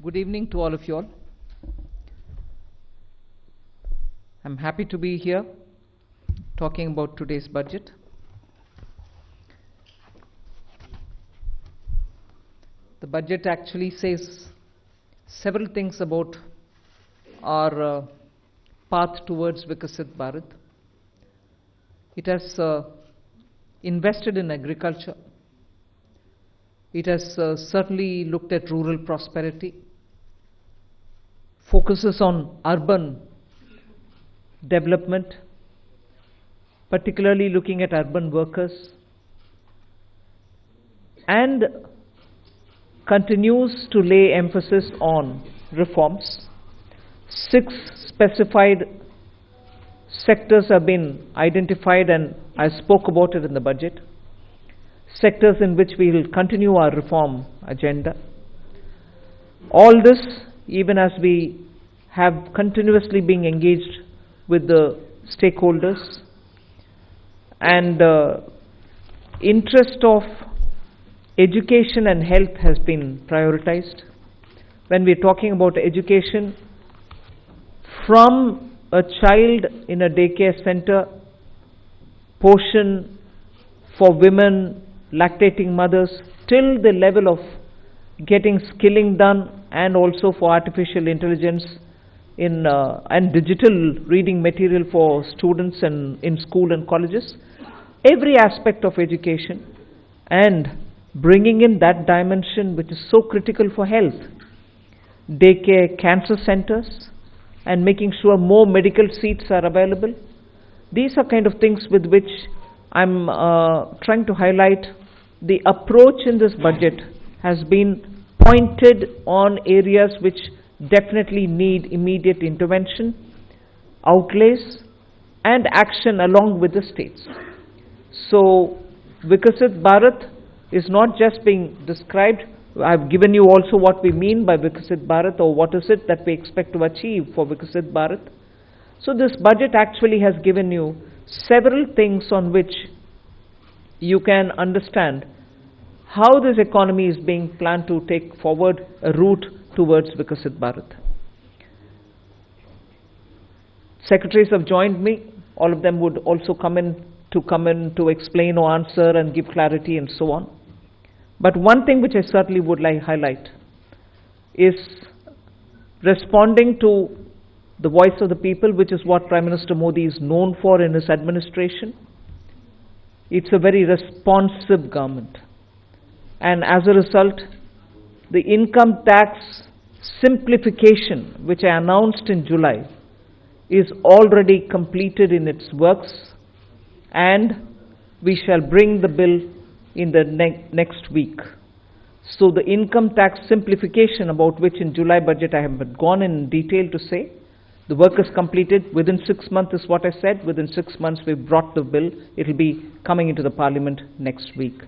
Good evening to all of you all. I'm happy to be here talking about today's budget. The budget actually says several things about our path towards Vikasit Bharat. It has invested in agriculture. It has certainly looked at rural prosperity, focuses on urban development, particularly looking at urban workers, and continues to lay emphasis on reforms. 6 specified sectors have been identified, and I spoke about it in the budget. Sectors in which we will continue our reform agenda. All this, even as we have continuously been engaged with the stakeholders, and interest of education and health has been prioritized. When we are talking about education, from a child in a daycare center, portion for women, lactating mothers, till the level of getting skilling done, and also for artificial intelligence and digital reading material for students and in school and colleges. Every aspect of education and bringing in that dimension which is so critical for health. Daycare, cancer centers, and making sure more medical seats are available. These are kind of things with which I'm trying to highlight. The approach in this budget has been pointed on areas which definitely need immediate intervention, outlays, and action along with the states. So Vikasit Bharat is not just being described. I've given you also what we mean by Vikasit Bharat, or what is it that we expect to achieve for Vikasit Bharat. So this budget actually has given you several things on which you can understand how this economy is being planned to take forward a route towards Vikasit Bharat. Secretaries have joined me. All of them would also come in to explain or answer and give clarity and so on. But one thing which I certainly would like to highlight is responding to the voice of the people, which is what Prime Minister Modi is known for in his administration. It's a very responsive government. And as a result, the income tax simplification, which I announced in July, is already completed in its works, and we shall bring the bill in the next week. So the income tax simplification, about which in July budget I have gone in detail to say, the work is completed within 6 months is what I said. Within 6 months we've brought the bill. It will be coming into the parliament next week.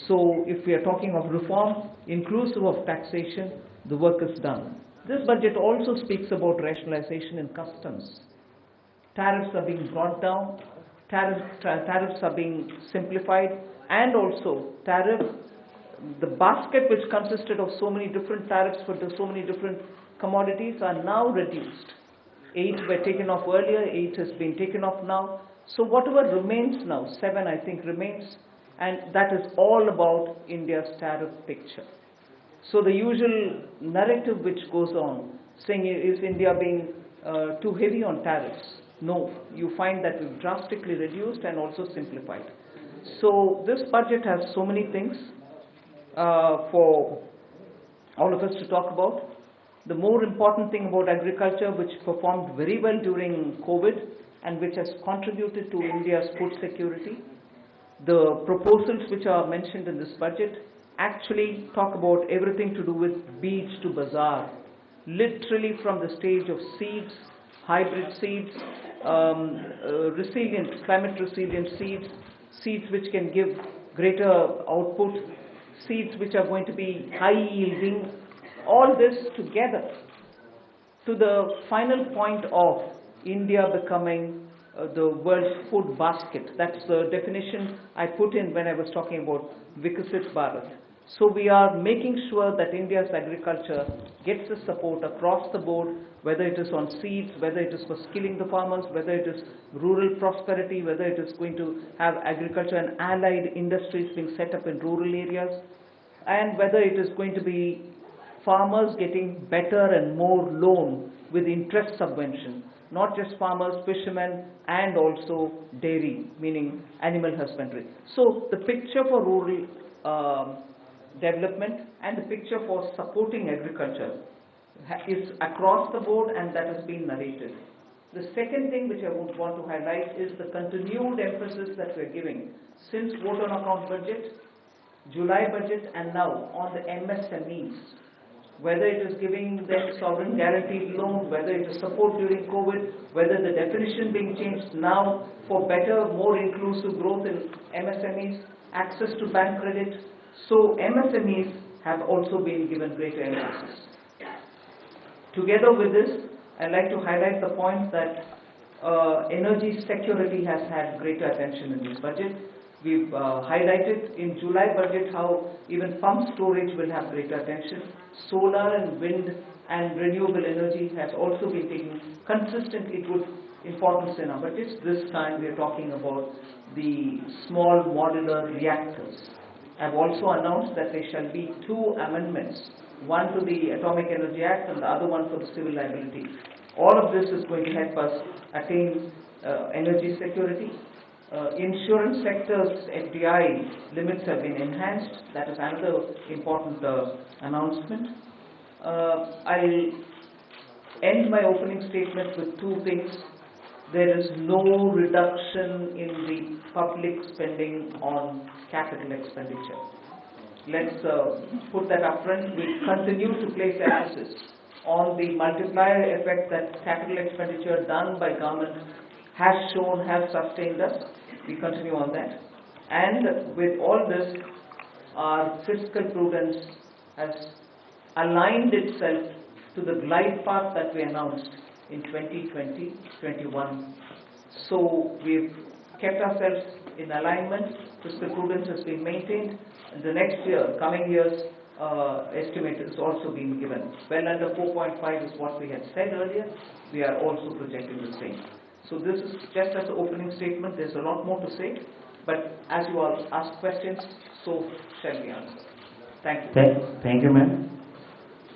So if we are talking of reform, inclusive of taxation, the work is done. This budget also speaks about rationalization in customs. Tariffs are being brought down, tariffs are being simplified, and also the basket which consisted of so many different tariffs for so many different commodities are now reduced. 8 were taken off earlier, 8 has been taken off now. So whatever remains now, 7 I think remains, and that is all about India's tariff picture. So the usual narrative which goes on, saying is India being too heavy on tariffs? No, you find that we've drastically reduced and also simplified. So this budget has so many things for all of us to talk about. The more important thing about agriculture, which performed very well during COVID and which has contributed to India's food security. The proposals which are mentioned in this budget actually talk about everything to do with beach to bazaar, literally from the stage of seeds, hybrid seeds, climate resilient seeds, seeds which can give greater output, seeds which are going to be high yielding, all this together to the final point of India becoming the world's food basket. That's the definition I put in when I was talking about Vikasit Bharat. So we are making sure that India's agriculture gets the support across the board, whether it is on seeds, whether it is for skilling the farmers, whether it is rural prosperity, whether it is going to have agriculture and allied industries being set up in rural areas, and whether it is going to be farmers getting better and more loan with interest subvention, not just farmers, fishermen, and also dairy, meaning animal husbandry. So the picture for rural development and the picture for supporting agriculture is across the board, and that has been narrated. The second thing which I would want to highlight is the continued emphasis that we are giving since vote on account budget, July budget, and now on the MSMEs. Whether it is giving them sovereign guaranteed loan, whether it is support during COVID, whether the definition being changed now for better, more inclusive growth in MSMEs, access to bank credit. So MSMEs have also been given greater emphasis. Together with this, I'd like to highlight the point that energy security has had greater attention in this budget. We've highlighted in July budget how even pump storage will have greater attention. Solar and wind and renewable energy has also been taking consistently good importance in our budgets. This time we are talking about the small modular reactors. I've also announced that there shall be 2 amendments, one to the Atomic Energy Act and the other one for the civil liability. All of this is going to help us attain energy security. Insurance sector's FDI limits have been enhanced. That is another important announcement. I'll end my opening statement with 2 things. There is no reduction in the public spending on capital expenditure. Let's put that up front. We continue to place emphasis on the multiplier effect that capital expenditure done by government has shown, has sustained us. We continue on that. And with all this, our fiscal prudence has aligned itself to the glide path that we announced in 2020-21. So we've kept ourselves in alignment. Fiscal prudence has been maintained. And the next year, coming years, estimate is also being given. Well under 4.5 is what we had said earlier. We are also projecting the same. So this is just as an opening statement. There's a lot more to say, but as you all ask questions, so shall we answer. Thank you. Thank you, ma'am.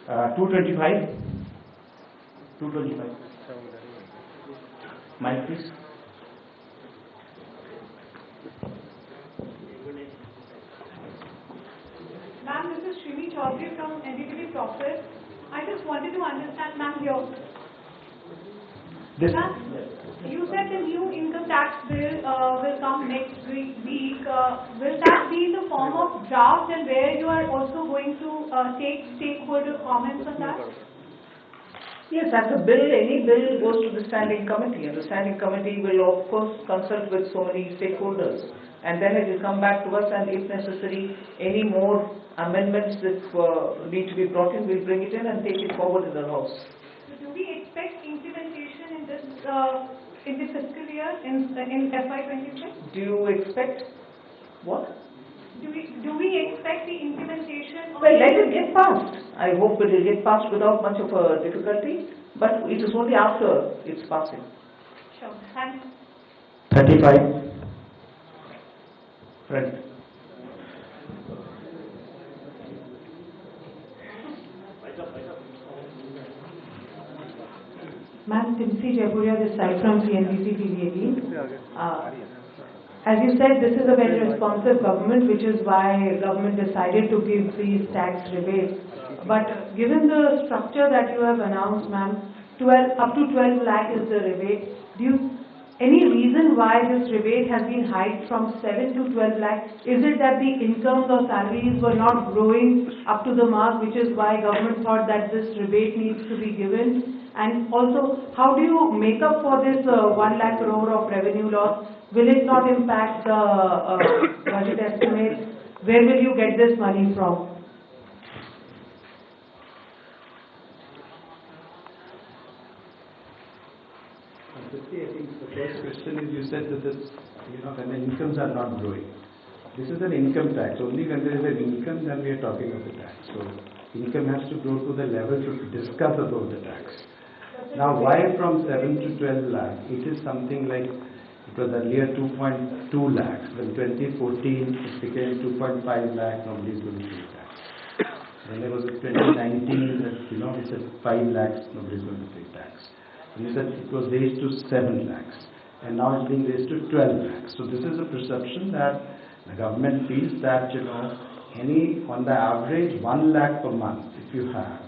225. 225. Mic, please. Ma'am, this is Srini Chaudhary from NDTV Profit. I just wanted to understand, ma'am, you said the new income tax bill will come next week. Will that be in the form of draft, and where you are also going to take stakeholder comments on that? Yes, as a bill, any bill goes to the standing committee, and the standing committee will of course consult with so many stakeholders, and then it will come back to us, and if necessary, any more amendments that need to be brought in, we'll bring it in and take it forward in the House. So do we expect implementation in this fiscal year in FY26? Do you expect what? Do we expect the implementation? Well, let it get passed. I hope it will get passed without much of a difficulty, but it is only after its passing. Sure. Thanks. 35. Front. Ma'am, Timsi Jaipuria, this side from CNBC TV 18. As you said, this is a very responsive government, which is why government decided to give these tax rebates. But given the structure that you have announced, ma'am, up to 12 lakh is the rebate. Any reason why this rebate has been hiked from 7 to 12 lakh? Is it that the incomes or salaries were not growing up to the mark, which is why government thought that this rebate needs to be given? And also, how do you make up for this 1 lakh crore of revenue loss? Will it not impact the budget estimates? Where will you get this money from? I think the first question is, you said that this, when the incomes are not growing. This is an income tax. Only when there is an income, then we are talking of the tax. So income has to go to the level to discuss about the tax. Now, why from 7 to 12 lakh? It is something like, it was earlier 2.2 lakhs. When 2014 it became 2.5 lakh, nobody is going to pay tax. When there was 2019, it's at 5 lakhs, nobody is going to pay tax. And it was raised to 7 lakhs. And now it's being raised to 12 lakhs. So this is a perception that the government feels that, on the average 1 lakh per month, if you have,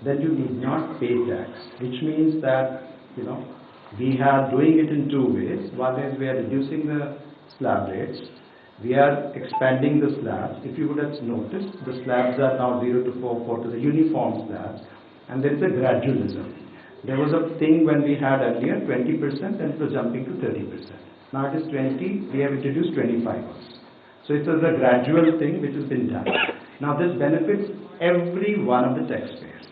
then you need not pay tax, which means that, we are doing it in two ways. One is we are reducing the slab rates. We are expanding the slabs. If you would have noticed, the slabs are now 0 to 4 to the uniform slabs, and there is a gradualism. There was a thing when we had earlier 20%, and it was jumping to 30%. Now it is 20, we have introduced 25 also. So it was a gradual thing which has been done. Now this benefits every one of the taxpayers,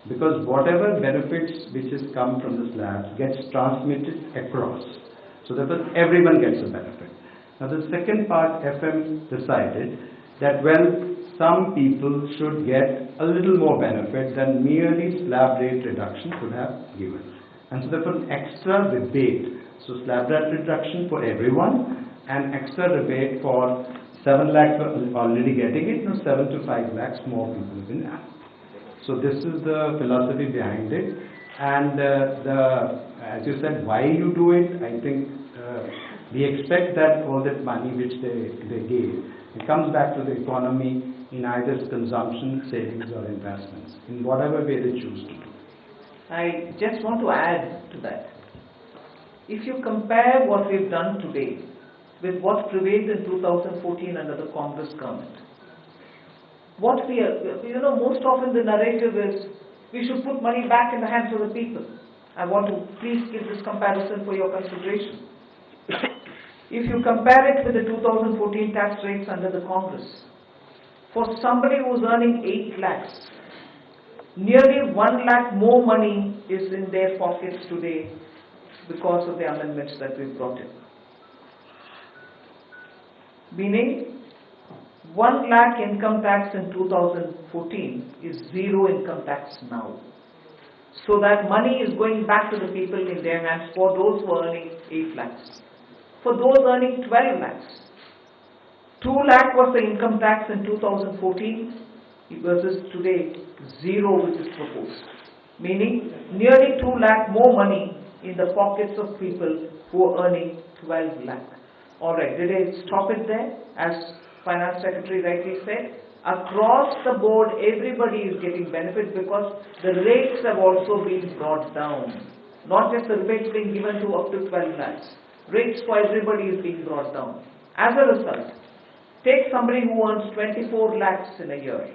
because whatever benefits which has come from the slabs gets transmitted across. So therefore everyone gets a benefit. Now the second part, FM decided that, some people should get a little more benefit than merely slab rate reduction could have given. And so therefore extra rebate. So slab rate reduction for everyone and extra rebate for 7 lakhs already getting it, now 7 to 5 lakhs more people have been added. So this is the philosophy behind it. And as you said, why you do it, I think we expect that all that money which they gave, it comes back to the economy in either consumption, savings or investments, in whatever way they choose to do. I just want to add to that. If you compare what we've done today with what prevailed in 2014 under the Congress government, what we are, most often the narrative is we should put money back in the hands of the people. I want to please give this comparison for your consideration. If you compare it with the 2014 tax rates under the Congress, for somebody who's earning 8 lakhs, nearly 1 lakh more money is in their pockets today because of the amendments that we've brought in. Meaning, 1 lakh income tax in 2014 is 0 income tax now. So that money is going back to the people in their hands for those who are earning 8 lakhs. For those earning 12 lakhs, 2 lakh was the income tax in 2014 versus today 0 which is proposed. Meaning nearly 2 lakh more money in the pockets of people who are earning 12 lakh. Alright, did I stop it there? As Finance Secretary rightly said, across the board everybody is getting benefit because the rates have also been brought down. Not just the rebates being given to up to 12 lakhs. Rates for everybody is being brought down. As a result, take somebody who earns 24 lakhs in a year.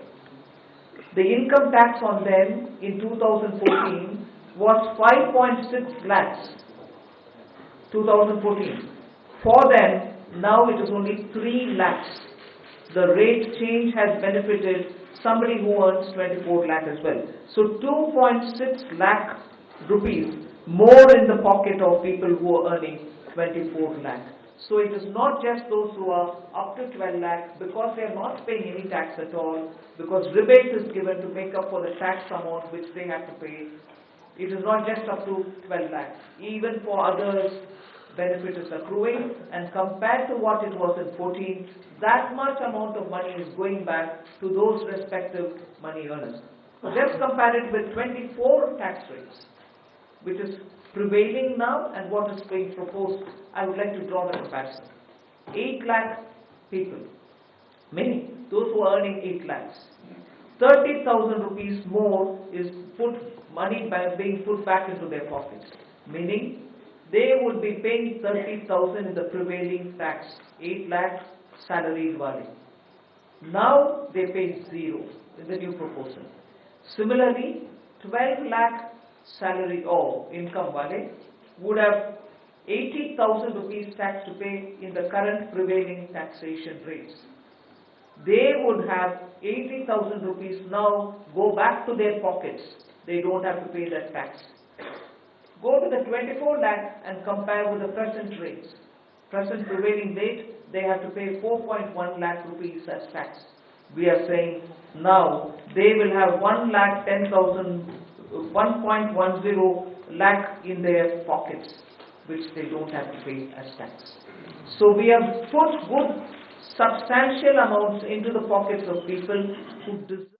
The income tax on them in 2014 was 5.6 lakhs. 2014. For them, now it is only 3 lakhs. The rate change has benefited somebody who earns 24 lakh as well. So 2.6 lakh rupees more in the pocket of people who are earning 24 lakh. So it is not just those who are up to 12 lakh because they are not paying any tax at all, because rebate is given to make up for the tax amount which they have to pay. It is not just up to 12 lakh. Even for others, benefit is accruing, and compared to what it was in 14, that much amount of money is going back to those respective money earners. Let's compare it with 24 tax rates, which is prevailing now and what is being proposed. I would like to draw the comparison. 8 lakh people, many, those who are earning 8 lakhs. 30,000 rupees more is being put back into their pockets, meaning they would be paying 30,000 in the prevailing tax, 8 lakh salaried wale. Now they pay 0 in the new proposal. Similarly, 12 lakh salary or income wale would have 80,000 rupees tax to pay in the current prevailing taxation rates. They would have 80,000 rupees now go back to their pockets. They don't have to pay that tax. Go to the 24 lakh and compare with the present rates. Present prevailing rate they have to pay 4.1 lakh rupees as tax. We are saying now they will have 1.10 lakh in their pockets, which they don't have to pay as tax. So we have put good substantial amounts into the pockets of people who deserve.